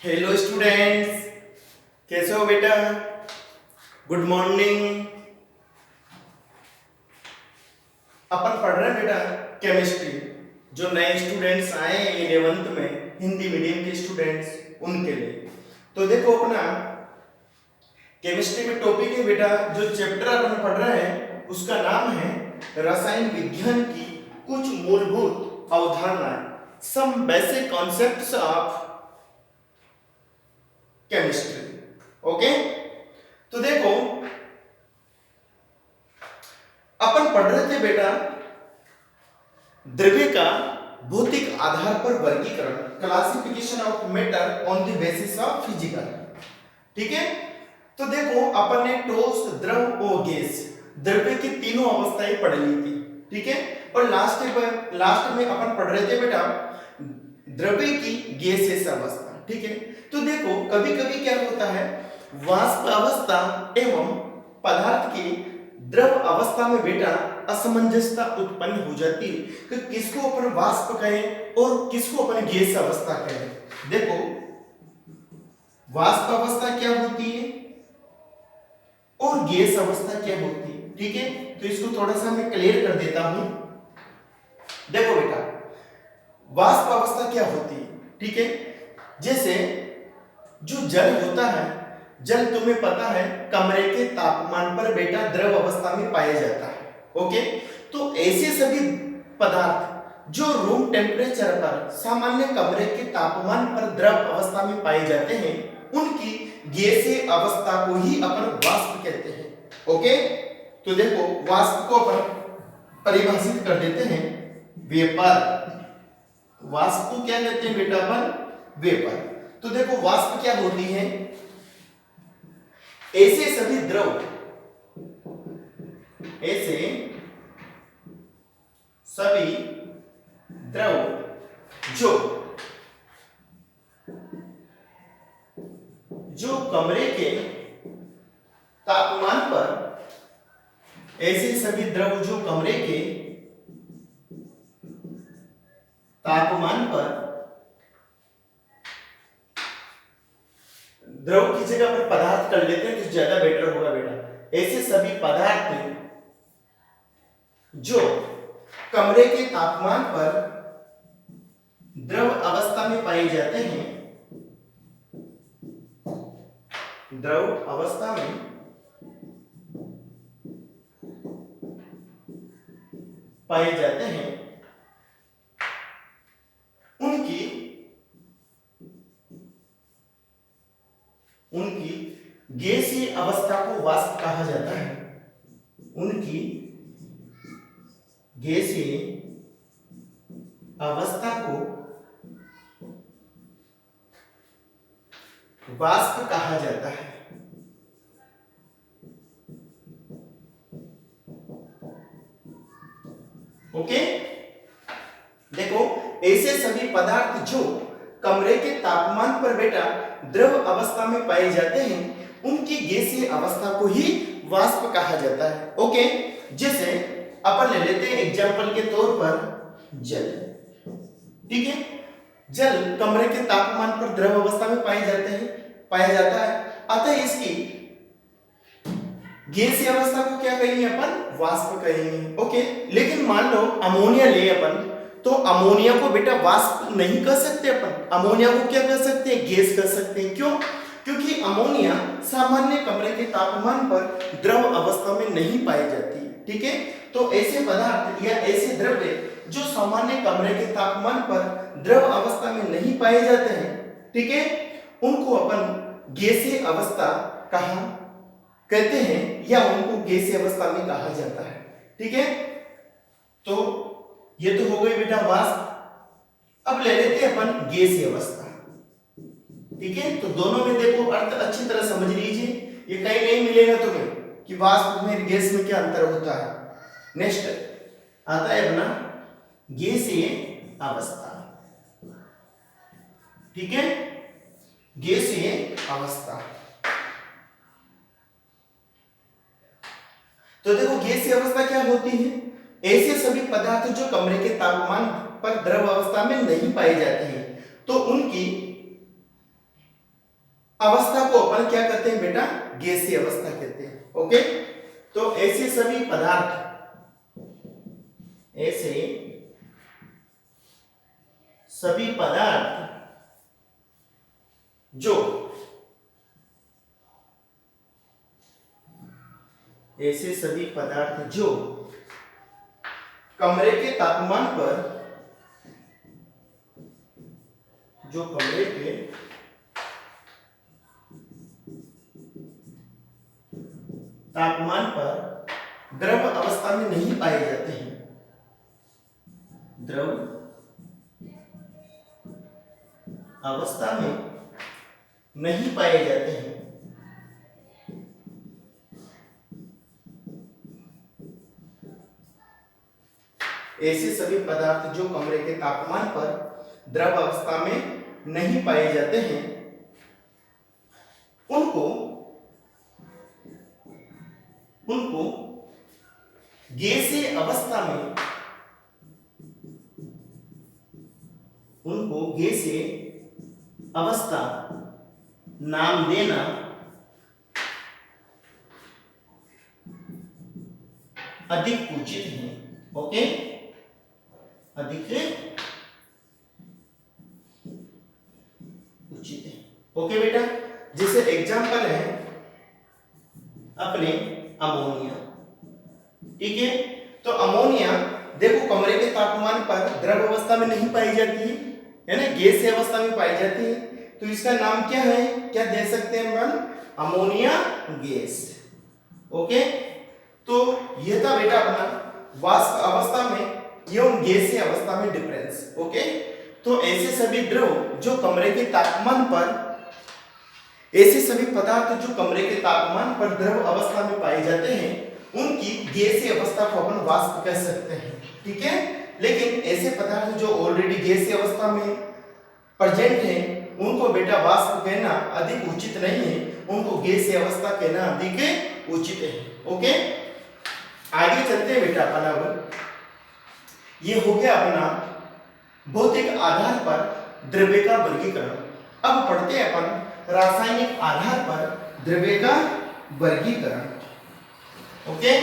Hello students, कैसे हो बेटा? Good morning. अपन पढ़ रहे हैं बेटा केमिस्ट्री। जो नए स्टूडेंट्स आए हैं 11th में, हिंदी मीडियम के स्टूडेंट्स, उनके लिए। तो देखो अपना केमिस्ट्री में टॉपिक है बेटा, जो चैप्टर अपन पढ़ रहे हैं उसका नाम है रसायन विज्ञान की कुछ मूलभूत अवधारणाएं, some basic concepts of chemistry. Okay, तो देखो अपन पढ़ रहे थे बेटा द्रव्य का भौतिक आधार पर वर्गीकरण, classification of matter on the basis of physical. ठीक है, तो देखो अपन ने ठोस, द्रव और गैस, द्रव्य की तीनों अवस्थाएं पढ़ ली थी। ठीक है, और लास्ट में अपन पढ़ रहे थे बेटा द्रव्य की गैसियस अवस्था। ठीक है, तो देखो कभी कभी क्या होता है, वाष्प अवस्था एवं पदार्थ की द्रव अवस्था में बेटा असमंजसता उत्पन्न हो जाती है कि किसको अपन वाष्प कहें और किसको अपन गैस अवस्था कहें। देखो वाष्प अवस्था क्या होती है और गैस अवस्था क्या होती है। ठीक है, तो इसको थोड़ा सा मैं क्लियर कर देता हूं। देखो बेटा वाष्प अवस्था क्या होती है। ठीक है, जैसे जो जल होता है, जल तुम्हें पता है कमरे के तापमान पर बेटा द्रव अवस्था में पाया जाता है। ओके, तो ऐसे सभी पदार्थ जो रूम टेम्परेचर पर, सामान्य कमरे के तापमान पर द्रव अवस्था में पाए जाते हैं, उनकी गैसीय अवस्था को ही अपन वाष्प कहते हैं। ओके, तो देखो वाष्प को अपन परिभाषित कर देते हैं वेपर। वाष्प को क्या कहते हैं बेटा अपन? वेपर। तो देखो वाष्प क्या होती है, ऐसे सभी द्रव, ऐसे सभी द्रव जो जो कमरे के तापमान पर, ऐसे सभी द्रव जो कमरे के तापमान पर, द्रव की जगह पर पदार्थ कर लेते हैं तो ज्यादा बेटर होगा बेटा। ऐसे सभी पदार्थ जो कमरे के तापमान पर द्रव अवस्था में पाए जाते हैं, द्रव अवस्था में पाए जाते हैं, उनकी गैसीय अवस्था को वाष्प कहा जाता है। उनकी गैसीय अवस्था को वाष्प कहा जाता है। ओके, देखो ऐसे सभी पदार्थ जो कमरे के तापमान पर बेटा द्रव अवस्था में पाए जाते हैं, उनकी गैसीय अवस्था को ही वाष्प कहा जाता है। ओके, जैसे अपन ले लेते हैं एग्जांपल के तौर पर जल। ठीक है, जल कमरे के तापमान पर द्रव अवस्था में पाया जाता है, अतः इसकी गैसीय अवस्था को क्या कहेंगे अपन? वाष्प कहेंगे। ओके, लेकिन मान लो अमोनिया ले अपन, तो अमोनिया को बेटा वाष्प नहीं कर सकते अपन, अमोनिया को क्या कर सकते हैं? गैस कर सकते हैं। क्यों? क्योंकि अमोनिया सामान्य कमरे के तापमान पर द्रव अवस्था में नहीं पाई जाती। ठीक है, तो ऐसे पदार्थ या ऐसे द्रव्य जो सामान्य कमरे के तापमान पर द्रव अवस्था में नहीं पाए जाते हैं, ठीक है, उनको अपन गैसीय अवस्था कहते हैं या उनको गैसीय अवस्था में कहा जाता है। ठीक है, तो ये तो हो गई बेटा वाष्प। अब ले लेते हैं अपन गैसीय अवस्था। ठीक है, तो दोनों में देखो अर्थ अच्छी तरह समझ लीजिए, ये कहीं नहीं मिलेगा तुम्हें कि वाष्प में गैस में क्या अंतर होता है। नेक्स्ट आता है अपना गैसीय अवस्था। ठीक है, गैसीय अवस्था। तो देखो गैसीय अवस्था क्या होती है? ऐसे सभी पदार्थ जो कमरे के तापमान पर द्रव अवस्था में नहीं पाए जाते हैं, तो उनकी अवस्था को अपन क्या कहते हैं बेटा, गैसीय अवस्था कहते हैं। ओके, तो ऐसे सभी पदार्थ, ऐसे सभी पदार्थ जो, ऐसे सभी पदार्थ जो कमरे के तापमान पर, जो कमरे के तापमान पर द्रव अवस्था में नहीं पाए जाते हैं, द्रव अवस्था में नहीं पाए जाते हैं, ऐसे सभी पदार्थ जो कमरे के तापमान पर द्रव अवस्था में नहीं पाए जाते हैं, उनको गैसीय अवस्था में, उनको गैसीय अवस्था नाम देना अधिक उचित है। ओके, अधिक उचित है। ओके बेटा, जैसे एग्जांपल है अपने अमोनिया। ठीक है, तो अमोनिया देखो कमरे के तापमान पर द्रव अवस्था में नहीं पाई जाती है ना, गैसीय अवस्था में पाई जाती है। तो इसका नाम क्या है, क्या दे सकते हैं हम, अमोनिया गैस। ओके, तो यह था बेटा अपना वाष्प अवस्था में एवं गैसीय अवस्था में डिफरेंस। ओके, तो ऐसे सभी द्रव जो कमरे के तापमान पर, ऐसे सभी पदार्थ जो कमरे के तापमान पर द्रव अवस्था में पाए जाते हैं, उनकी गैसीय अवस्था को अपन वाष्प कह सकते हैं। ठीक है, लेकिन ऐसे पदार्थ जो ऑलरेडी गैसीय अवस्था में प्रेजेंट हैं, उनको बेटा वाष्प कहना अधिक उचित नहीं है, उनको गैसीय अवस्था कहना अधिक उचित है। ओके, आगे चलते हैं बेटा अपन। अब ये हो गया अपना भौतिक आधार पर द्रव्य का वर्गीकरण। अब पढ़ते हैं अपन रासायनिक आधार पर द्रव्य का वर्गीकरण। ओके,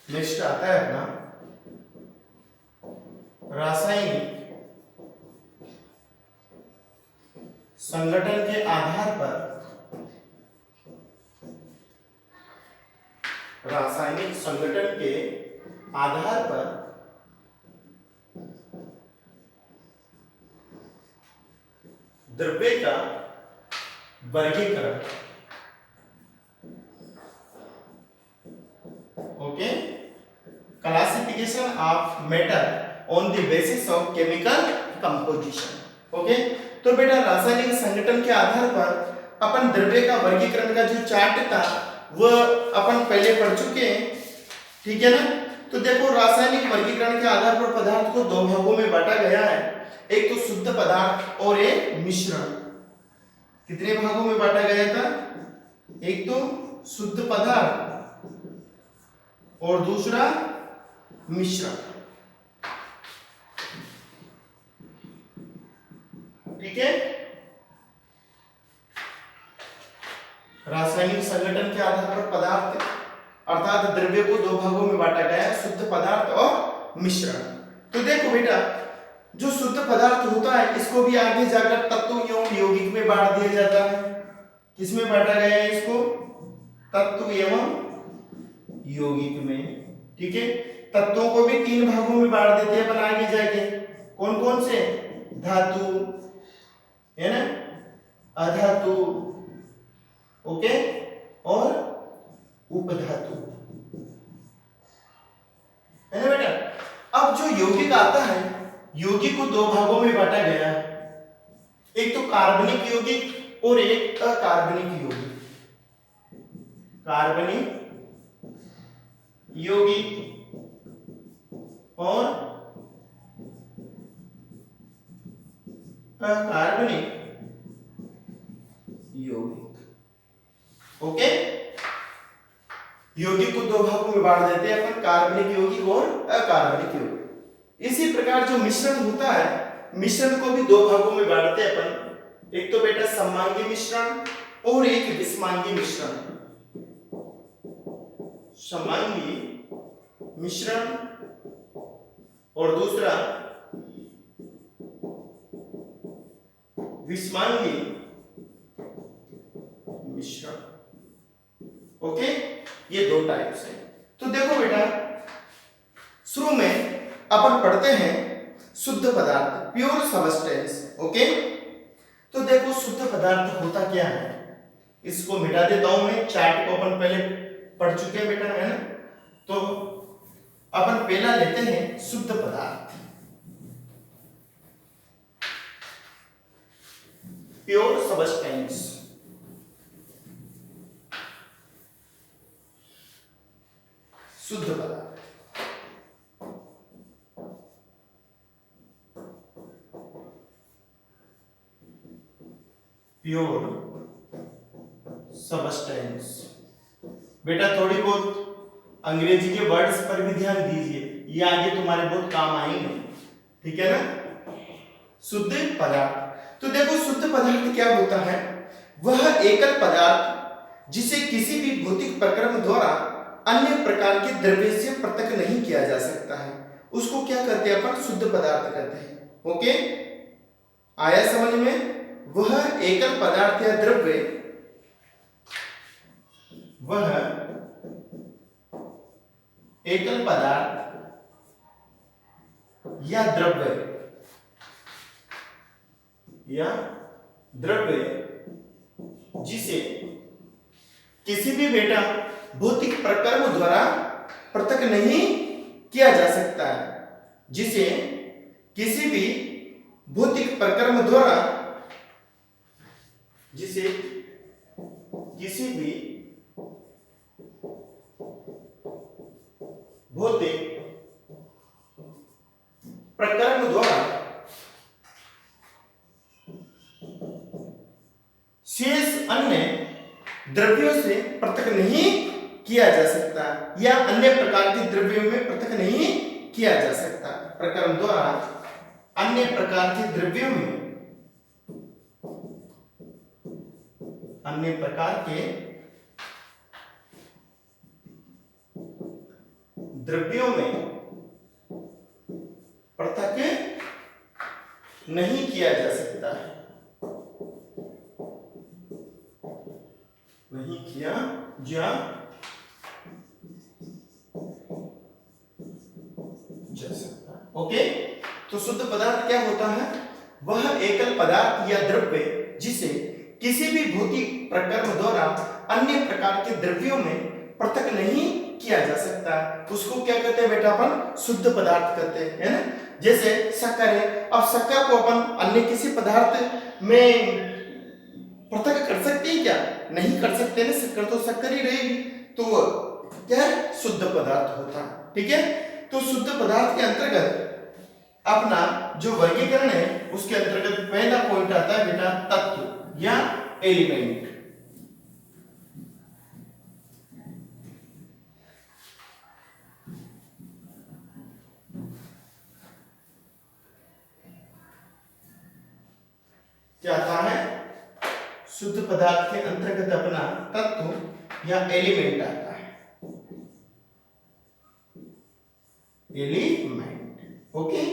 नेक्स्ट आता है अपना रासायनिक संगठन के आधार पर, रासायनिक संगठन के आधार पर द्रव्य का वर्गीकरण। Okay, classification of matter on the basis of chemical composition. Okay, तो बेटा रासायनिक संगठन के आधार पर अपन द्रव्य का वर्गीकरण का जो चार्ट था वह अपन पहले पढ़ चुके हैं। ठीक है ना, तो देखो रासायनिक वर्गीकरण के आधार पर पदार्थ को दो भागों में बांटा गया है, एक तो शुद्ध पदार्थ और एक मिश्रण। कितने भागों में बांटा गया था, एक तो शुद्ध पदार्थ और दूसरा मिश्रण। ठीक है, रासायनिक संगठन के आधार पर पदार्थ अर्थात द्रव्य को दो भागों में बांटा गया है, शुद्ध पदार्थ और मिश्रण। तो देखो बेटा, जो शुद्ध पदार्थ होता है इसको भी आगे जाकर तत्व एवं यौगिक में बांट दिया जाता है। किसमें बांटा गया है इसको, तत्व एवं यौगिक में। ठीक है, तत्वों को भी तीन भागों में बांट देते हैं अपन आगे जाके। कौन कौन से, धातु है ना, अधातु, ओके, और उपधातु, है ना बेटा। अब जो यौगिक आता है, यौगिक को दो भागों में बांटा गया है। एक तो कार्बनिक यौगिक और एक अकार्बनिक यौगिक। कार्बनिक यौगिक और अकार्बनिक यौगिक। ओके, यौगिक को दो भागों में बांट देते हैं अपन, कार्बनिक यौगिक और अकार्बनिक यौगिक। इसी प्रकार जो मिश्रण होता है, मिश्रण को भी दो भागों में बांटते हैं अपन, एक तो बेटा सममांगी मिश्रण और एक विषमांगी मिश्रण। सममांगी मिश्रण और दूसरा विषमांगी मिश्रण। ओके, ये दो टाइप्स हैं। तो देखो बेटा, शुरू में अपन पढ़ते हैं शुद्ध पदार्थ, प्योर सबस्टेंस। ओके, तो देखो शुद्ध पदार्थ होता क्या है, इसको मिटा देता हूं मैं। चार्ट को अपन पहले पढ़ चुके हैं बेटा, है ना। तो अपन पहला लेते हैं शुद्ध पदार्थ, प्योर सबस्टेंस। शुद्ध पदार्थ, प्योर सबस्टेंस। बेटा थोड़ी बहुत अंग्रेजी के वर्ड्स पर भी ध्यान दीजिए, ये आगे तुम्हारे बहुत काम आएंगे, ठीक है ना। शुद्ध पदार्थ, तो देखो शुद्ध पदार्थ क्या होता है, वह एकल पदार्थ जिसे किसी भी भौतिक प्रक्रम द्वारा अन्य प्रकार के द्रव्य से पृथक नहीं किया जा सकता है, उसको क्या कहते हैं अपन, शुद्ध पदार्थ कहते हैं। ओके, आया समझ में। वह एकल पदार्थ या द्रव्य, वह एकल पदार्थ या द्रव्य जिसे किसी भी बेटा भौतिक प्रक्रम द्वारा पृथक नहीं किया जा सकता है, जिसे किसी भी भौतिक प्रक्रम द्वारा, जिसे किसी भी भौतिक प्रक्रम द्वारा शेष अन्य द्रव्यों से पृथक नहीं किया जा सकता, या अन्य प्रकार के द्रव्यों में पृथक नहीं किया जा सकता। प्रक्रम द्वारा अन्य प्रकार के द्रव्यों में, अन्य प्रकार के द्रव्यों में पृथक नहीं किया जा सकता है, नहीं किया जा सकता। ओके, तो शुद्ध पदार्थ क्या होता है, वह एकल पदार्थ या द्रव्य जिसे किसी भी भौतिक प्रक्रम द्वारा अन्य प्रकार के द्रव्यों में पृथक नहीं किया जा सकता, उसको क्या कहते हैं बेटा, अपन शुद्ध पदार्थ कहते हैं, है ना। जैसे शक्कर है, अब शक्कर को अपन अन्य किसी पदार्थ में पृथक कर सकते हैं क्या, नहीं कर सकते ना, शक्कर तो शक्कर ही रहेगी, तो क्या है, शुद्ध पदार्थ होता है। ठीक है, तो शुद्ध पदार्थ के अंतर्गत अपना जो वर्गीकरण है, उसके अंतर्गत पहला पॉइंट आता है बेटा तत्व या एलिमेंट। क्या आता है, शुद्ध पदार्थ के अंतर्गत अपना तत्व या एलिमेंट आता है, एलिमेंट। ओके,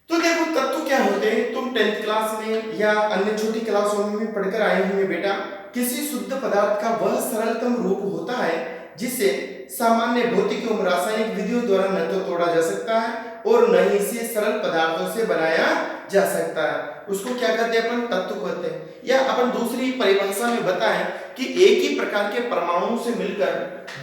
तो देखो तत्व क्या होते हैं, तुम 10th क्लास में या अन्य छोटी क्लासों में भी पढ़कर आए होंगे बेटा। किसी शुद्ध पदार्थ का वह सरलतम रूप होता है जिसे सामान्य भौतिक एवं रासायनिक विधियों द्वारा न तो तोड़ा जा सकता है और न ही इसे सरल पदार्थों से बनाया जा सकता है, उसको क्या कहते हैं, अपन तत्व कहते हैं। या अपन दूसरी परिभाषा में बताएं कि एक ही प्रकार के परमाणुओं से मिलकर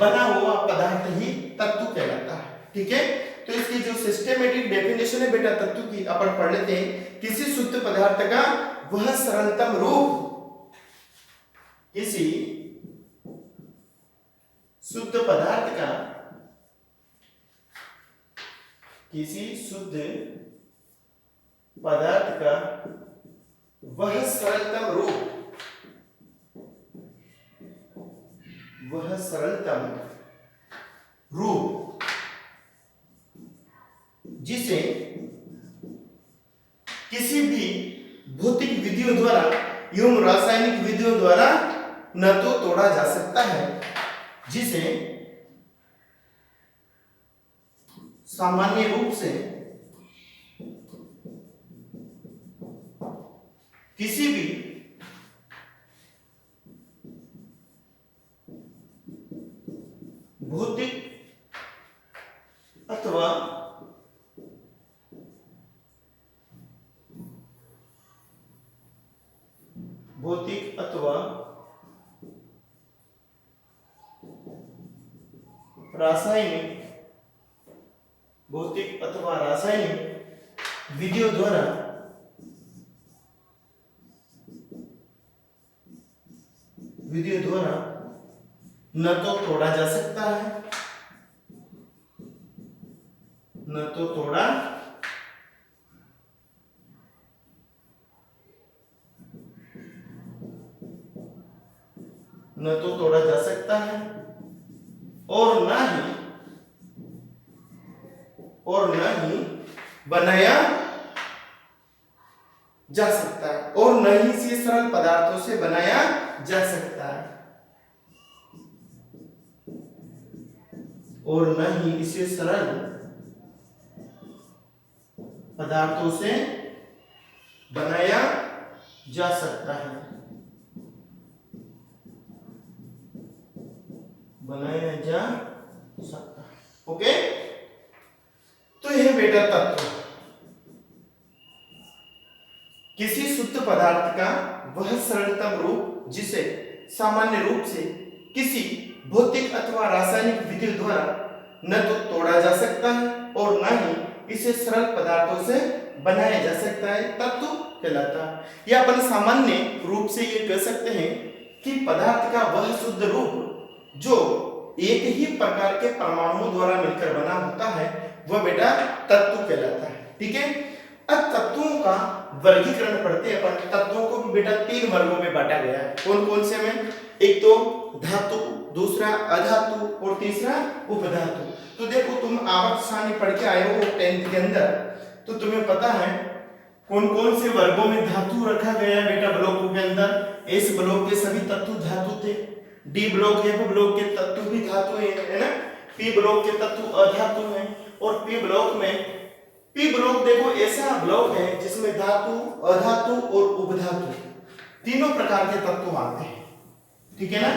बना हुआ पदार्थ ही तत्व कहलाता है। ठीक है। तो इसकी जो सिस्टेमेटिक डेफिनेशन है बेटा तत्व की अपन पढ़ लेते हैं। किसी शुद्ध पदार्थ का वह सरलतम रूप, किसी शुद्ध पदार्थ का, किसी शुद्ध पदार्थ का वह सरलतम रूप, वह सरलतम रूप जिसे किसी भी भौतिक विधियों द्वारा एवं रासायनिक विधियों द्वारा न तो तोड़ा जा सकता है, जिसे सामान्य रूप से किसी भी भौतिक अथवा भौतिक अथवा रासायनिक विधियों द्वारा न तो तोड़ा जा सकता है, न तो तोड़ा जा सकता है, और न ही बनाया जा सकता है, और न ही इसे सरल पदार्थों से बनाया जा सकता है, और न ही इसे सरल पदार्थों से बनाया जा सकता है, ओके। तो यह बेटा तत्व किसी शुद्ध पदार्थ का वह सरलतम रूप जिसे सामान्य रूप से किसी भौतिक अथवा रासायनिक विधि द्वारा न तो तोड़ा जा सकता है और न ही इसे सरल पदार्थों से बनाया जा सकता है, तत्व कहलाता है। या अपन सामान्य रूप से ये कह सकते हैं कि पदार्थ का वह शुद्ध रूप जो एक ही प्रकार के परमाणुओं द्वारा मिलकर बना होता है वह बेटा तत्व कहलाता है, ठीक है। अब तत्वों का वर्गीकरण पढ़ते हैं अपन। तत्वों को भी बेटा 3 वर्गों में बांटा गया है। कौन कौन से में? एक तो धातु, दूसरा अधातु और तीसरा उपधातु। तो देखो तुम आवर्त सारणी पढ़ के आए हो 10th के अंदर, तो तुम्हें पता है कौन कौन से वर्गों में धातु रखा गया है बेटा ब्लॉकों के अंदर। एस ब्लॉक के सभी तत्व धातु थे, डी ब्लॉक एफ ब्लॉक के तत्व भी धातु है ना, पी ब्लॉक के तत्व अधातु हैं, और पी ब्लॉक देखो ऐसा ब्लॉक है जिसमें धातु, अधातु और उपधातु तीनों प्रकार के तत्व आते हैं, ठीक है ना।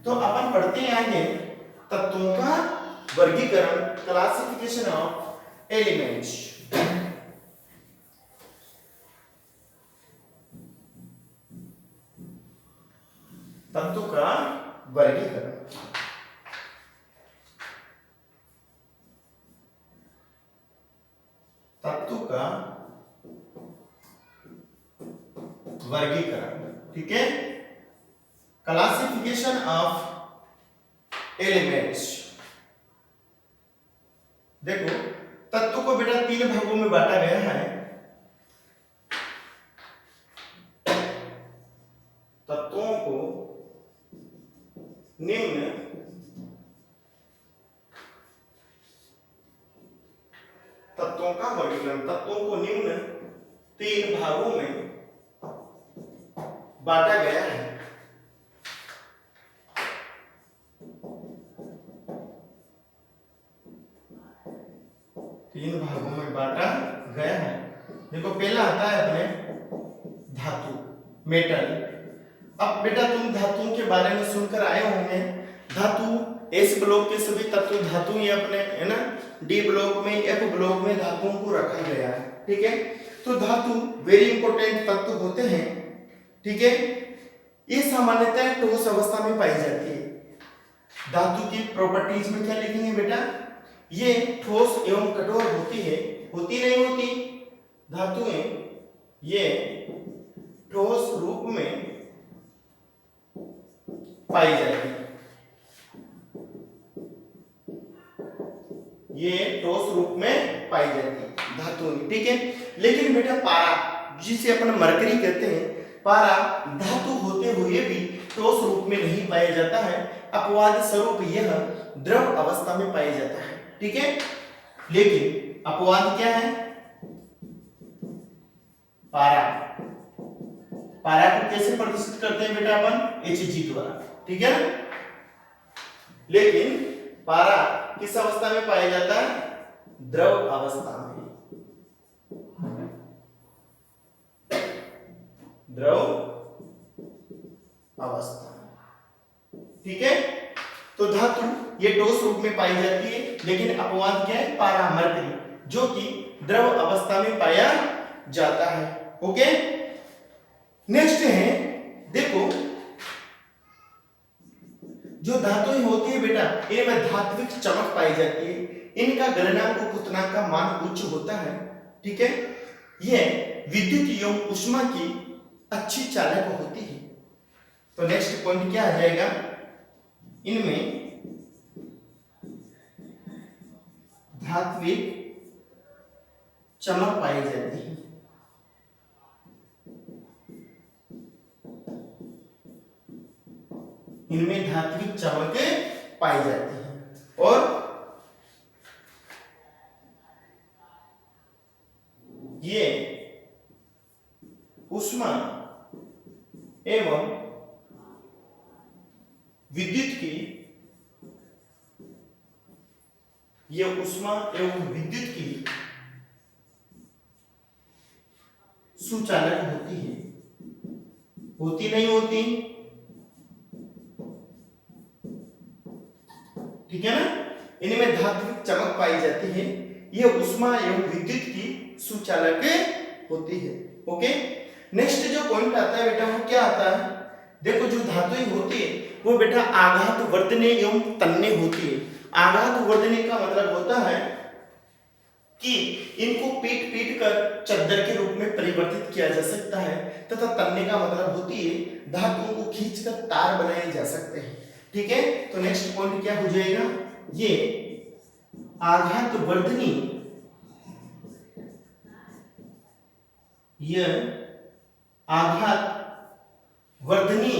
तो अपन पढ़ते हैं आगे तत्वों का वर्गीकरण, क्लासिफिकेशन ऑफ एलिमेंट्स। तत्व का वर्गीकरण, तत्व का वर्गीकरण, ठीक है। Classification of elements. देखो तत्व को बेटा 3 भागों में बांटा गया है। तत्वों को निम्न तत्वों का वर्गीकरण, तत्वों को निम्न 3 भागों में बांटा गया है। तीन भागों में बांटा गया है। देखो पहला आता है अपने धातु, मेटल। अब बेटा तुम धातुओं के बारे में सुनकर आए होंगे। धातु एस ब्लॉक के सभी तत्व धातु ही अपने, है ना। डी ब्लॉक में, एफ ब्लॉक में धातुओं को रखा गया है, ठीक है। तो धातु वेरी इंपॉर्टेंट तत्व होते हैं, ठीक है। ये सामान्यतः ठोस अवस्था में पाई जाती है। धातु की प्रॉपर्टीज में क्या लिखेंगे बेटा? ये ठोस एवं कठोर होती है, होती नहीं होती? धातुएं ये ठोस रूप में पाई जाती है, ये ठोस रूप में पाई जाती है धातुएं, ठीक है। लेकिन बेटा पारा, जिसे अपन मरकरी कहते हैं, पारा धातु होते हुए भी ठोस रूप में नहीं पाया जाता है, अपवाद स्वरूप यह द्रव अवस्था में पाया जाता है, ठीक है। लेकिन अपवाद क्या है? पारा, पारा को कैसे प्रदर्शित करते हैं बेटा अपन? Hg द्वारा, ठीक है ना। लेकिन पारा किस अवस्था में पाया जाता है? द्रव अवस्था में, द्रव अवस्था, ठीक है। तो धातु ये ठोस रूप में पाई जाती है, लेकिन अपवाद क्या है? पारा, मरकरी, जो कि द्रव अवस्था में पाया जाता है, ओके। नेक्स्ट है, देखो जो धातुएं होती है बेटा, इनमें धात्विक चमक पाई जाती है, इनका गलनांक और क्वथनांक का मान उच्च होता है, ठीक है। यह विद्युत एवं ऊष्मा की अच्छी चालक होती है। तो नेक्स्ट पॉइंट क्या आ जाएगा? इनमें धात्विक चमक पाई जाती है, इनमें धात्विक चमक पाई जाती है, और ये ऊष्मा एवं विद्युत की, ये ऊष्मा एवं विद्युत की सुचालक होती है, होती नहीं होती? ठीक है ना। इनमें धात्विक चमक पाई जाती है, यह ऊष्मा एवं विद्युत की सुचालक होती है, ओके। नेक्स्ट जो पॉइंट आता है बेटा, वो क्या आता है? देखो जो धातुएं होती है वो बेटा आघात वर्धने एवं तन्ने होती है। आघात वर्धने का मतलब होता है कि इनको पीट पीट कर चद्दर के रूप में परिवर्तित किया जा सकता है, तथा तन्ने का मतलब होती है धातुओं को खींचकर तार बनाए जा सकते हैं, ठीक है। तो नेक्स्ट पॉइंट क्या हो जाएगा? ये आघात वर्धनी, यह आघात वर्धनीय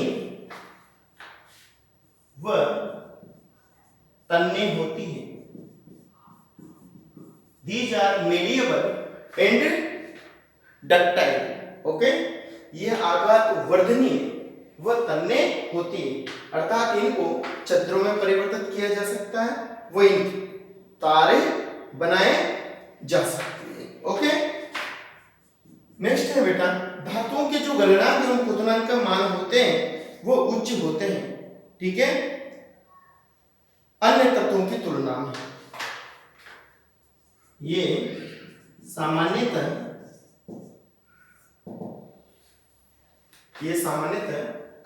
व तन्ने होती है। These are malleable and ductile, okay. यह आघात वर्धनीय व तन्ने होती है, अर्थात इनको चद्दरों में परिवर्तित किया जा सकता है, वो इनकी तारे बनाए जा सकती है, ओके। नेक्स्ट है बेटा, धातुओं के जो गलनांक एवं क्वथनांक का मान होते हैं वो उच्च होते हैं, ठीक है, अन्य तत्वों की तुलना में। ये सामान्यतः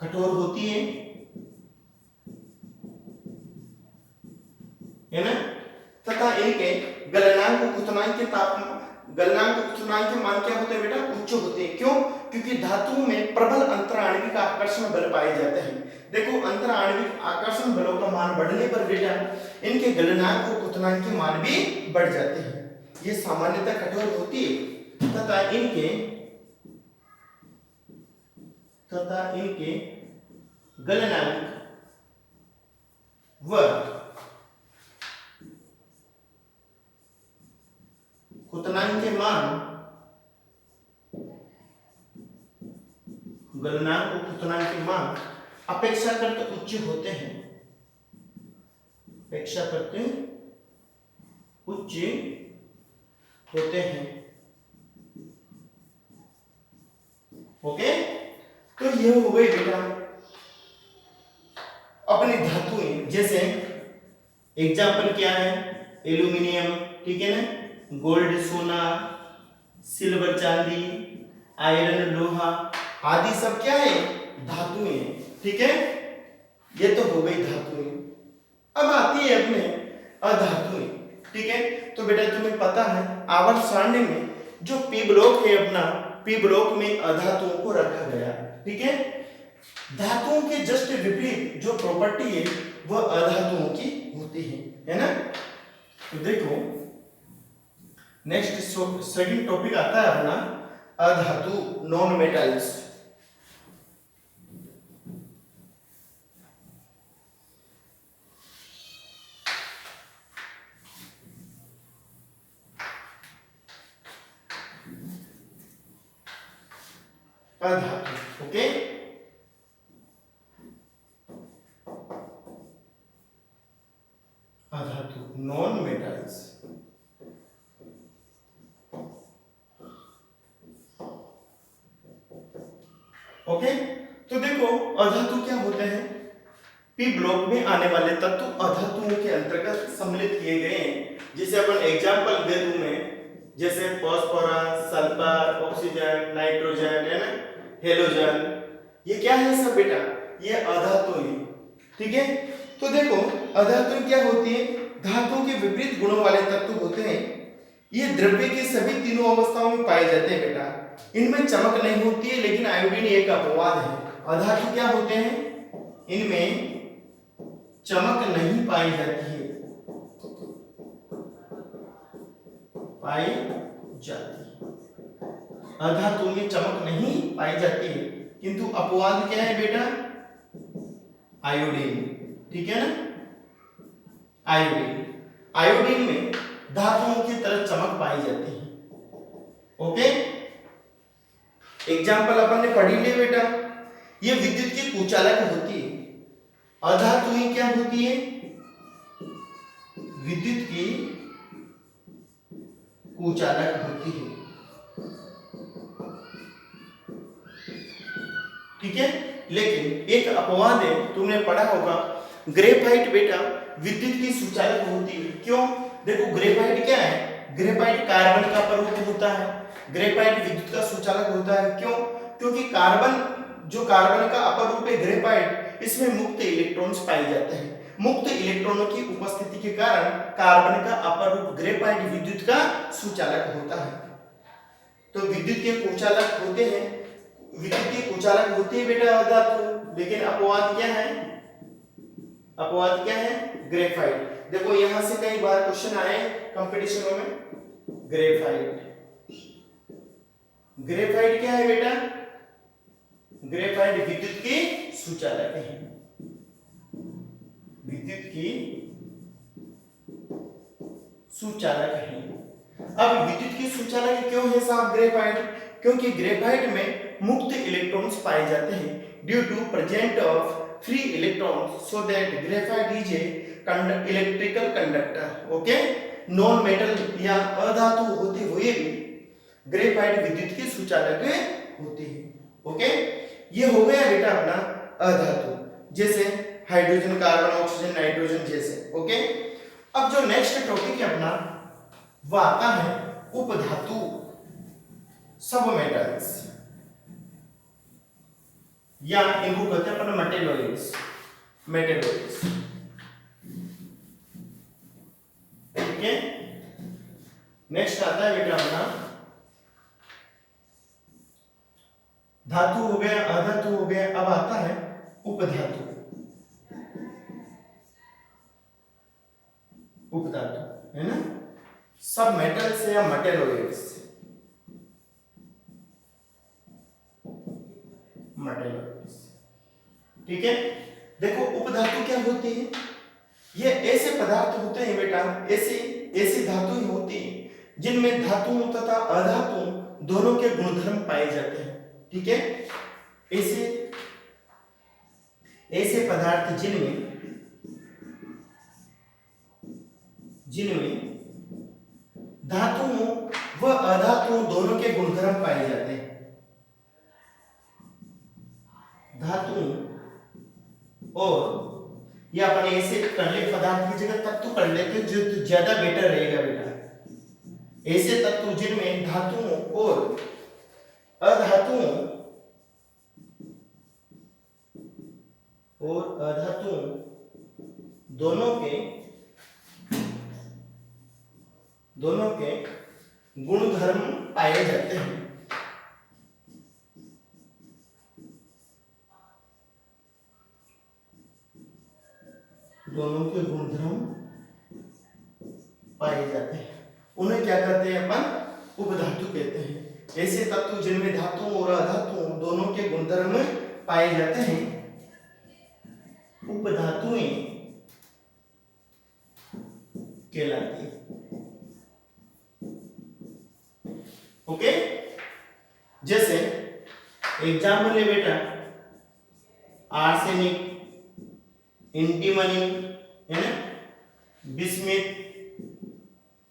कठोर होती है ना, तथा इनके गलनांक और क्वथनांक के तापमान, गलनांक और क्वथनांक के मान क्या होते हैं बेटा? उच्च होते हैं। क्यों? क्योंकि धातुओं में प्रबल अंतराण्विक आकर्षण बल पाए जाते हैं। देखो अंतराण्विक आकर्षण बलों का मान बढ़ने पर बेटा इनके गलनांक और क्वथनांक के मान भी बढ़ जाते हैं। ये सामान्यतः कठोर होती है तथा इनके गलनांक व क्वथनांक के मान, गलनांक और क्वथनांक के मान अपेक्षाकृत उच्च होते हैं, अपेक्षाकृत उच्च होते हैं, ओके। तो ये हो गई बेटा अपनी धातुएं, जैसे एग्जाम्पल क्या है? एल्यूमिनियम, ठीक है ना, गोल्ड सोना, सिल्वर चांदी, आयरन लोहा आदि सब क्या है? धातुएं, ठीक है। ये तो हो गई धातुएं। अब आती है अपने अधातुएं। ठीक है। तो बेटा तुम्हें पता है आवर्त सारणी में जो पी ब्लॉक है अपना, पी ब्लॉक में अधातुओं को रखा गया, ठीक है। धातुओं के जस्ट विपरीत जो प्रॉपर्टी है वह अधातुओं की होती है ना। तो देखो नेक्स्ट सेकंड टॉपिक आता है अपना अधातु, नॉन मेटल्स। अधातु, ओके। अधातु, नॉन मेटल्स। ओके। तो देखो अधातु क्या होते हैं, पी ब्लॉक में आने वाले तत्व अधातुओं के अंतर्गत सम्मिलित किए गए हैं। जैसे अपन एग्जांपल दे दूं मैं, जैसे फास्फोरस, सल्फर, ऑक्सीजन, नाइट्रोजन, है ना, हेलोजन, ये क्या है सब बेटा, ये अधातु है, ठीक है। तो देखो अधातु क्या होती है, धातु के विपरीत गुणों वाले तत्व होते हैं। ये द्रव्य की सभी तीनों अवस्थाओं में पाए जाते हैं बेटा। इनमें चमक नहीं होती है, लेकिन आयोडीन एक अपवाद है। अधातु क्या होते हैं, इनमें चमक नहीं पाई जाती है, पाई जाती है। अधातु में चमक नहीं पाई जाती है, किंतु अपवाद क्या है बेटा, आयोडीन, ठीक है ना। आयोडीन, आयोडीन में धातुओं की तरह चमक पाई जाती है, ओके। एग्जाम्पल अपन ने पढ़ी ले बेटा, ये विद्युत की कुचालक होती है। अधातुएं क्या होती है, विद्युत की कुचालक होती है, ठीक है। लेकिन एक अपवाद है, तुमने पढ़ा होगा, ग्रेफाइट बेटा विद्युत की सुचालक होती है। क्यों, देखो ग्रेफाइट क्या है, ग्रेफाइट कार्बन का परमाणु होता है, ग्रेफाइट विद्युत का सुचालक होता है। क्यों, क्योंकि कार्बन, जो कार्बन का अपर रूप है ग्रेफाइट, इसमें मुक्त इलेक्ट्रॉन्स पाए जाते हैं। मुक्त इलेक्ट्रॉनों की उपस्थिति के कारण कार्बन का अपर रूप ग्रेफाइट विद्युत का सुचालक होता है। तो विद्युत के कुचालक होते हैं, विद्युत की कुचालक होती है बेटा अधातु, लेकिन अपवाद क्या है, अपवाद क्या है, ग्रेफाइट। देखो यहां से कई बार क्वेश्चन आए कंपटीशनों में, ग्रेफाइट, ग्रेफाइट क्या है बेटा, ग्रेफाइट विद्युत की सुचालक है, विद्युत की सुचालक है। अब विद्युत की सुचालक क्यों है साहब ग्रेफाइट, क्योंकि ग्रेफाइट में मुक्त इलेक्ट्रॉन्स पाए जाते हैं due to present of free electrons, so that graphite is a electrical conductor, okay. Non metal या अधातु होते हुए भी ग्रेफाइट विद्युत की सुचालक होती है, ओके। ये हो गया बेटा अपना अधातु, जैसे हाइड्रोजन, कार्बन, ऑक्सीजन, नाइट्रोजन जैसे, ओके। अब जो नेक्स्ट टॉपिक है अपना वह आता है उपधातु, सब मेटल्स, या इनको कहते हैं अपन मेटेलॉइड्स, मेटेलॉइड्स, ठीक है। नेक्स्ट आता है बेटा अपना धातु हो गया, अधातु हो गया, अब आता है उपधातु, उपधातु है ना, सब मेटल्स या मेटेलॉइड्स, मेटेलॉइड्स, ठीक है। देखो उपधातु क्या होती है, ये ऐसे पदार्थ होते हैं बेटा, ऐसी धातुएं होती हैं जिनमें धातुओं तथा अधातुओं दोनों के गुणधर्म पाए जाते हैं, ठीक है। ऐसे पदार्थ जिनमें धातुओं व अधातुओं दोनों के गुणधर्म पाए जाते हैं, धातुओं और, या अपन ऐसे कर ले पदार्थ की जगह तत्व कर लेते जो ज्यादा बेटर रहेगा बेटा। ऐसे तत्व जिनमें धातुओं और अधातुओं दोनों के दोनों के गुणधर्म पाए जाते हैं। दोनों के गुणधर्म पाए जाते हैं, उन्हें क्या कहते हैं अपन? उपधातु कहते हैं। ऐसे तत्व जिनमें धातुओं और अधातुओं दोनों के गुणधर्म पाए जाते हैं उपधातुएं कहलाती है। ओके, जैसे एग्जाम्पल है बेटा, आर्सेनिक, एंटीमनी, है ना, बिस्मिथ,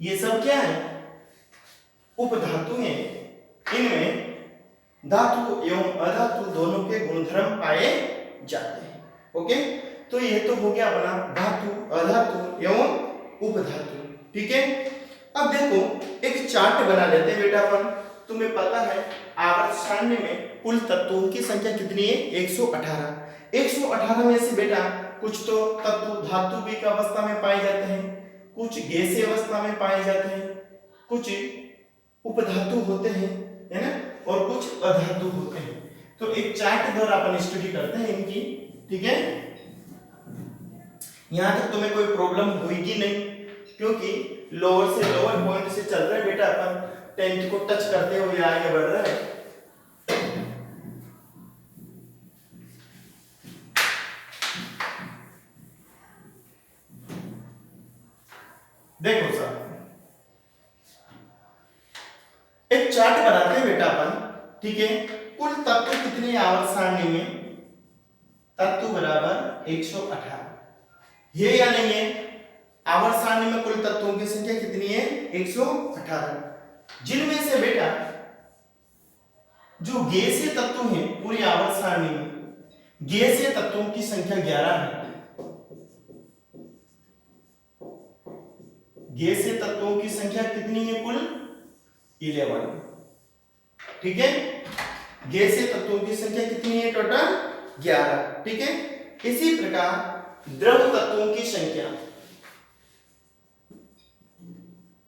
ये सब क्या है? उपधातु हैं। इनमें धातु एवं अधातु दोनों के गुणधर्म पाए जाते हैं। ओके, तो ये तो हो गया अपना धातु, अधातु एवं उपधातु। ठीक है, अब देखो एक चार्ट बना लेते हैं बेटा अपन। तुम्हें पता है आवर्त सारणी में कुल तत्वों की संख्या कितनी है? 118। 118 में से बेटा कुछ तो तत्व धातुविक अवस्था में पाए जाते हैं, कुछ गैसीय अवस्था में पाए जाते हैं, कुछ उपधातु होते हैं, है ना, और कुछ अधातु होते हैं। तो एक चार्ट द्वारा अपन स्टडी करते हैं इनकी। ठीक है, यहां तक तुम्हें कोई प्रॉब्लम होगी नहीं, क्योंकि लोअर से लोअर पॉइंट से चल रहे बेटा अपन 10th को टच करते हुए आगे बढ़ रहे हैं। देखो सर, एक चार्ट बनाते हैं बेटा अपन। ठीक है, कुल तत्व कितने आवर्त सारणी में? तत्व बराबर 118, ये या नहीं है? आवर्त सारणी में कुल तत्वों की संख्या कितनी है? 118, जिनमें से बेटा जो गैसीय तत्व हैं पूरी आवर्त सारणी में, गैसीय तत्वों की संख्या 11 है। गैसीय तत्वों की संख्या कितनी है? कुल 11। ठीक है, गैसीय तत्वों की संख्या कितनी है? टोटल 11। ठीक है, इसी प्रकार द्रव तत्वों की संख्या,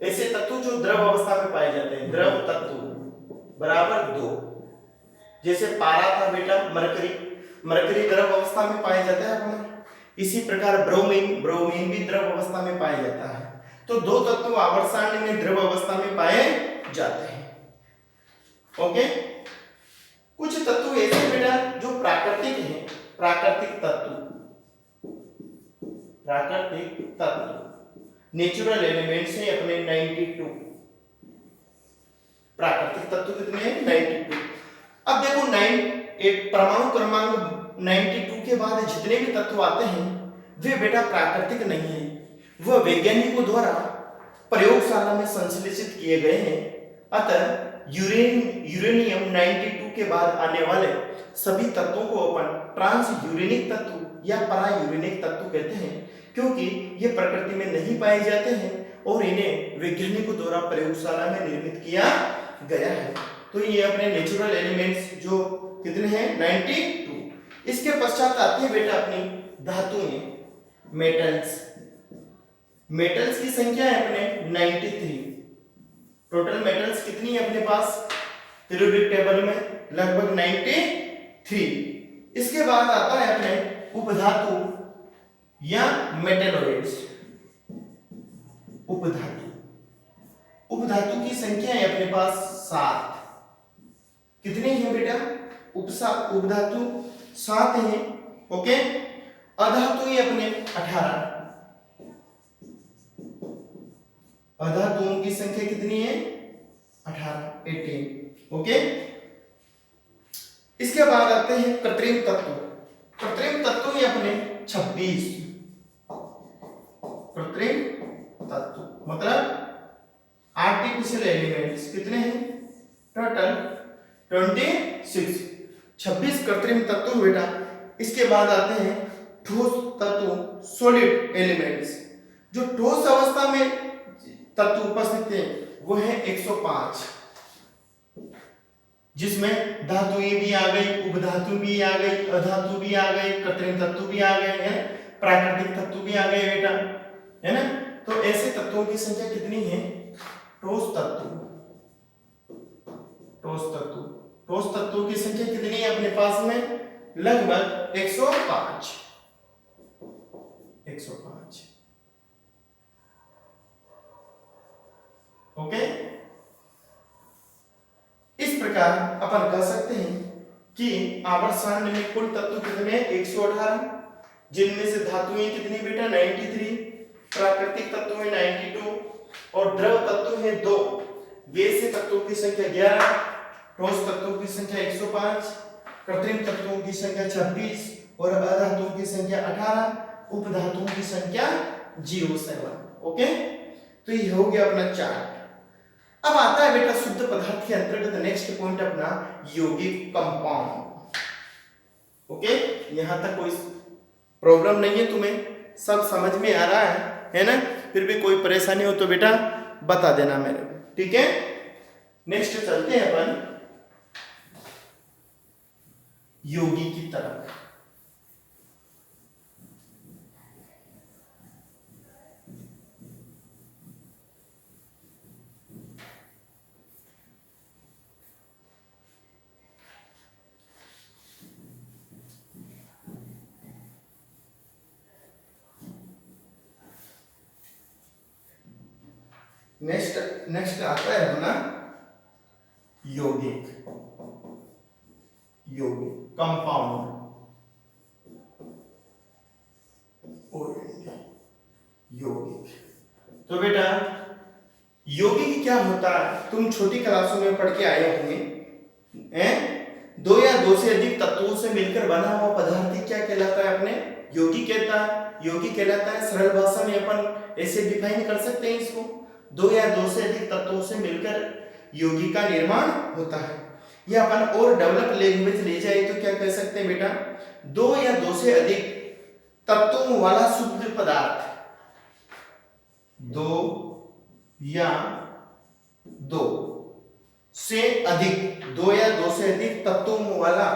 ऐसे तत्व जो द्रव अवस्था में पाए जाते हैं, द्रव तत्व बराबर 2। जैसे पारा था बेटा मरकरी, मरकरी द्रव अवस्था में पाया जाता है अपना। इसी प्रकार ब्रोमीन, ब्रोमीन भी द्रव अवस्था में पाया जाता है। तो दो तत्व आवर्त सारणी में द्रव अवस्था में पाए जाते हैं। ओके, कुछ तत्व ऐसे बेटा जो प्राकृतिक हैं, प्राकृतिक तत्व, प्राकृतिक तत्व नेचुरल एलिमेंट्स है अपने 92। प्राकृतिक तत्व कितने हैं? 92। अब देखो एक परमाणु क्रमांक 92 के बाद जितने भी तत्व आते हैं वे बेटा प्राकृतिक नहीं है, वह वैज्ञानिकों द्वारा प्रयोगशाला में संश्लेषित किए गए हैं। अतः यूरेनियम 92 के बाद आने वाले सभी तत्वों को अपन ट्रांस यूरेनिक तत्व या परा यूरेनिक तत्व कहते हैं, क्योंकि ये प्रकृति में नहीं पाए जाते हैं और इन्हें वैज्ञानिकों द्वारा प्रयोगशाला में निर्मित किया गया है। तो ये अपने नेचुरल एलिमेंट्स जो कितने हैं? 92। इसके पश्चात आती है बेटा अपनी धातुएं, मेटल्स। मेटल्स की संख्या है अपने 93। टोटल मेटल्स कितनी है अपने पास पीरियोडिक टेबल में? लगभग 93। इसके बाद आता है अपने उपधातु या मेटेलॉइड्स। उपधातु, उपधातु की संख्या है अपने पास 7। कितने हैं बेटा? उपधातु 7 हैं। ओके, अधातु है अपने 18। अधातुओं की संख्या कितनी है? 18। ओके, इसके बाद आते हैं कृत्रिम तत्व। कृत्रिम तत्व ही अपने 26। कृत्रिम तत्व मतलब आर्टिफिशियल एलिमेंट्स कितने हैं? टोटल 26। 26 कृत्रिम तत्व बेटा। इसके बाद आते हैं ठोस तत्व, सॉलिड एलिमेंट्स। जो ठोस अवस्था में तत्व उपस्थित है वो है 105, जिसमें धातुएं भी आ गई, उपधातु भी आ गई, अधातु भी आ गए, कृत्रिम तत्व भी आ गए हैं, प्राकृतिक तत्व भी आ गए बेटा, है ना। तो ऐसे तत्वों की संख्या कितनी है? ठोस तत्व, ठोस तत्व, ठोस तत्वों की संख्या कितनी है अपने पास में? लगभग 105, 105। ओके, इस प्रकार अपन कह सकते हैं कि आवर्त सारणी में कुल तत्व कितने हैं? 118, जिनमें से धातुएं कितनी बेटा? 93, प्राकृतिक तत्व है 92 और द्रव तत्व है 2, गैसीय तत्वों की संख्या 11, ठोस तत्वों की संख्या 105, कृत्रिम तत्वों की संख्या 26 और अधातुओं की संख्या 18, उपधातुओं की संख्या 07। ओके, तो ये हो गया अपना चार्ट। अब आता है बेटा शुद्ध पदार्थ के अंतर्गत नेक्स्ट पॉइंट अपना यौगिक कंपाउंड। ओके, यहां तक कोई प्रॉब्लम नहीं है? तुम्हें सब समझ में आ रहा है ना? फिर भी कोई परेशानी हो तो बेटा बता देना मेरे को, ठीक है? नेक्स्ट चलते हैं अपन यौगिक की तरफ। नेक्स्ट आता है अपना यौगिक, यौगिक कंपाउंड, यौगिक। तो बेटा यौगिक क्या होता है? तुम छोटी क्लासों में पढ़ के आए होंगे, दो या दो से अधिक तत्वों से मिलकर बना हुआ पदार्थ क्या कहलाता है? अपने यौगिक कहलाता है। सरल भाषा में अपन ऐसे डिफाइन कर सकते हैं इसको, दो या दो से अधिक तत्वों से मिलकर यौगिक का निर्माण होता है। यह अपन और डेवलप लैंग्वेज ले जाए तो क्या कह सकते हैं बेटा? दो या दो से अधिक तत्वों वाला शुद्ध पदार्थ, दो या दो से अधिक, दो या दो से अधिक तत्वों वाला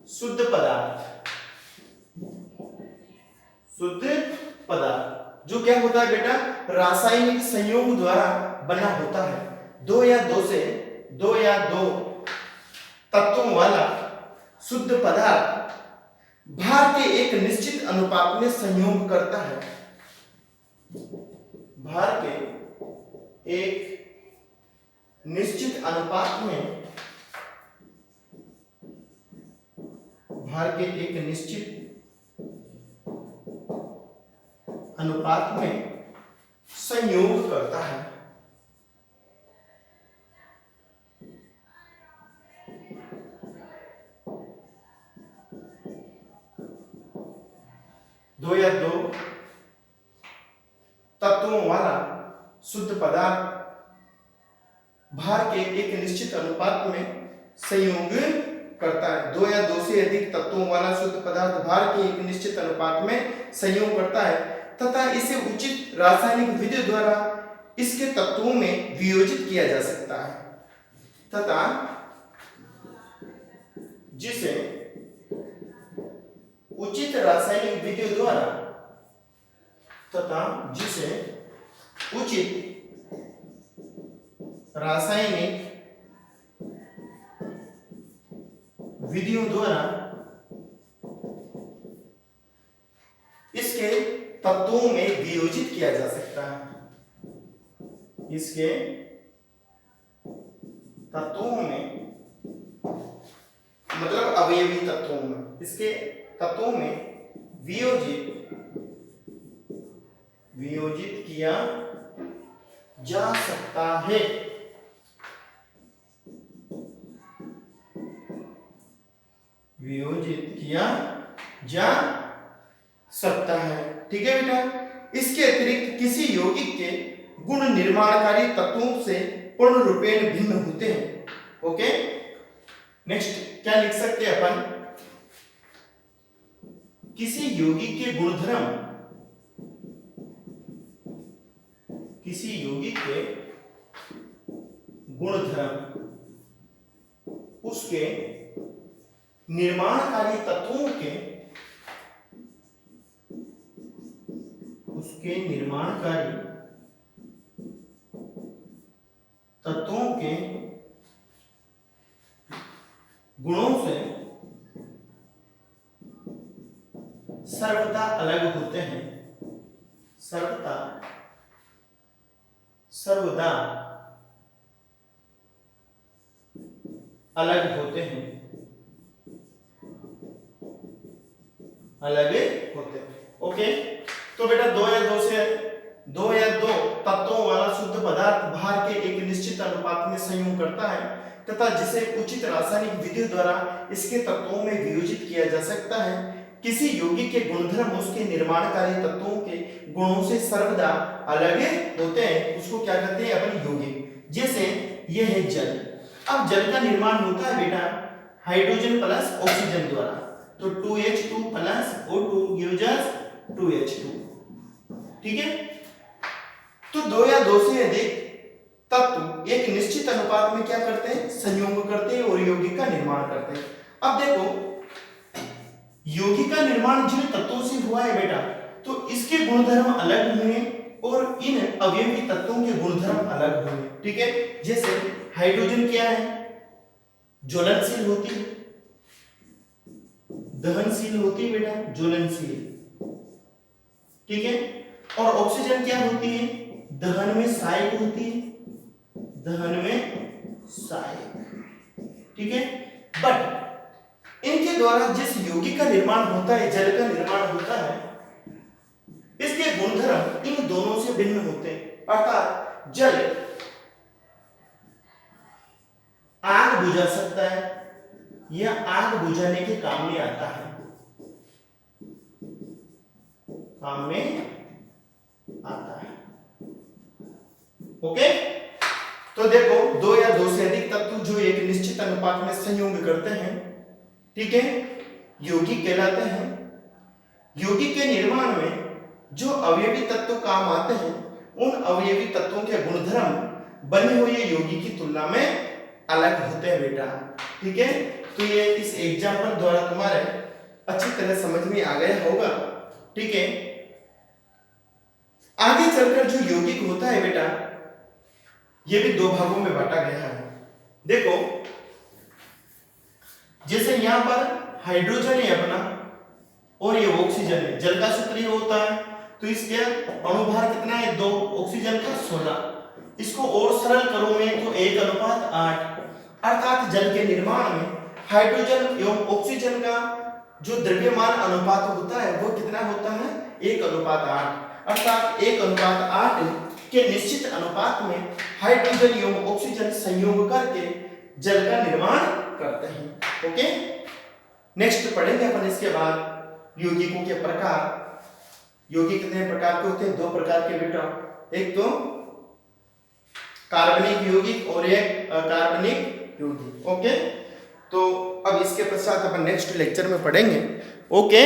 शुद्ध पदार्थ, शुद्ध पदार्थ जो क्या होता है बेटा? रासायनिक संयोग द्वारा बना होता है। दो या दो तत्वों वाला शुद्ध पदार्थ भार के एक निश्चित अनुपात में संयोग करता है। भार के एक निश्चित अनुपात में, भार के एक निश्चित अनुपात में संयोग करता है। दो या दो तत्वों वाला शुद्ध पदार्थ भार के एक निश्चित अनुपात में संयोग करता है। दो या दो से अधिक तत्वों वाला शुद्ध पदार्थ भार के एक निश्चित अनुपात में संयोग करता है तथा इसे उचित रासायनिक विधि द्वारा इसके तत्वों में वियोजित किया जा सकता है तथा जिसे उचित रासायनिक विधि द्वारा विधियों द्वारा इसके तत्वों में वियोजित किया जा सकता है। इसके तत्वों में मतलब अवयवी तत्वों में, इसके तत्वों में वियोजित किया जा सकता है। वियोजित किया जा सकता है। ठीक है बेटा। इसके अतिरिक्त किसी यौगिक के गुण निर्माणकारी तत्वों से पूर्ण रूपेण भिन्न होते हैं। ओके, नेक्स्ट क्या लिख सकते हैं अपन? किसी यौगिक के गुणधर्म, किसी यौगिक के गुणधर्म उसके निर्माणकारी तत्वों के उसके निर्माणकारी तत्वों के गुणों से सर्वथा अलग होते हैं, सर्वदा अलग होते हैं, ओके। तो बेटा दो या दो तत्वों वाला शुद्ध पदार्थ भार के एक निश्चित अनुपात में संयोग करता है तथा जिसे उचित रासायनिक विधियों द्वारा इसके तत्वों में वियोजित किया जा सकता है। किसी यौगिक के गुणधर्म उसके निर्माणकारी तत्वों के गुणों से सर्वदा अलग होते हैं, उसको क्या कहते हैं अपन यौगिक। जैसे ये है जल। अब जल का निर्माण होता है बेटा हाइड्रोजन प्लस ऑक्सीजन द्वारा, तो 2H2 plus O2 gives us 2H2, ठीक है। तो दो या दो से अधिक तत्व एक निश्चित अनुपात में क्या करते हैं, संयोग करते हैं और यौगिक का निर्माण करते हैं। अब देखो यौगिक का निर्माण जिन तत्वों से हुआ है बेटा, तो इसके गुणधर्म अलग हुए और इन अवयवी तत्वों के गुणधर्म अलग हुए, ठीक है। जैसे हाइड्रोजन क्या है, ज्वलनशील होती है, दहनशील होती है बेटा, ज्वलनशील, ठीक है। और ऑक्सीजन क्या होती है, दहन में सहायक होती है, दहन में सहायक, ठीक है। बट इनके द्वारा जिस यौगिक का निर्माण होता है, जल का निर्माण होता है, इसके गुणधर्म इन दोनों से भिन्न होते हैं। अर्थात जल आग बुझा सकता है या आग बुझाने के काम में आता है, ओके। तो देखो दो या दो से अधिक तत्व जो एक निश्चित अनुपात में संयोग करते हैं, ठीक है, यौगिक कहलाते हैं। यौगिक के निर्माण में जो अवयवी तत्व काम आते हैं, उन अवयवी तत्वों के गुणधर्म बने हुए यौगिक की तुलना में अलग होते हैं बेटा, ठीक है। तो ये इस एग्जाम्पल द्वारा तुम्हारे अच्छी तरह समझ में आ गया होगा, ठीक है। आगे चलकर जो यौगिक होता है बेटा, ये भी दो भागों में बांटा गया है। देखो जैसे यहां पर हाइड्रोजन है अपना और ये ऑक्सीजन है, जल का सूत्र ये होता है, तो इसके अणुभार कितना है, 2, ऑक्सीजन का 16। इसको और सरल करो मैं तो 1:8, अर्थात जल के निर्माण में हाइड्रोजन एवं ऑक्सीजन का जो द्रव्यमान अनुपात होता है वो कितना होता है, 1:8। अर्थात 1:8 के निश्चित अनुपात में हाइड्रोजन एवं ऑक्सीजन संयोग करके जल का निर्माण करते हैं, ओके। नेक्स्ट पढ़ेंगे अपन इसके बाद यौगिकों के प्रकार। यौगिक कितने प्रकार के होते हैं, 2 प्रकार के बेटा, एक तो कार्बनिक यौगिक और एक अकार्बनिक यौगिक, ओके। तो अब इसके पश्चात अपन नेक्स्ट लेक्चर में पढ़ेंगे, ओके।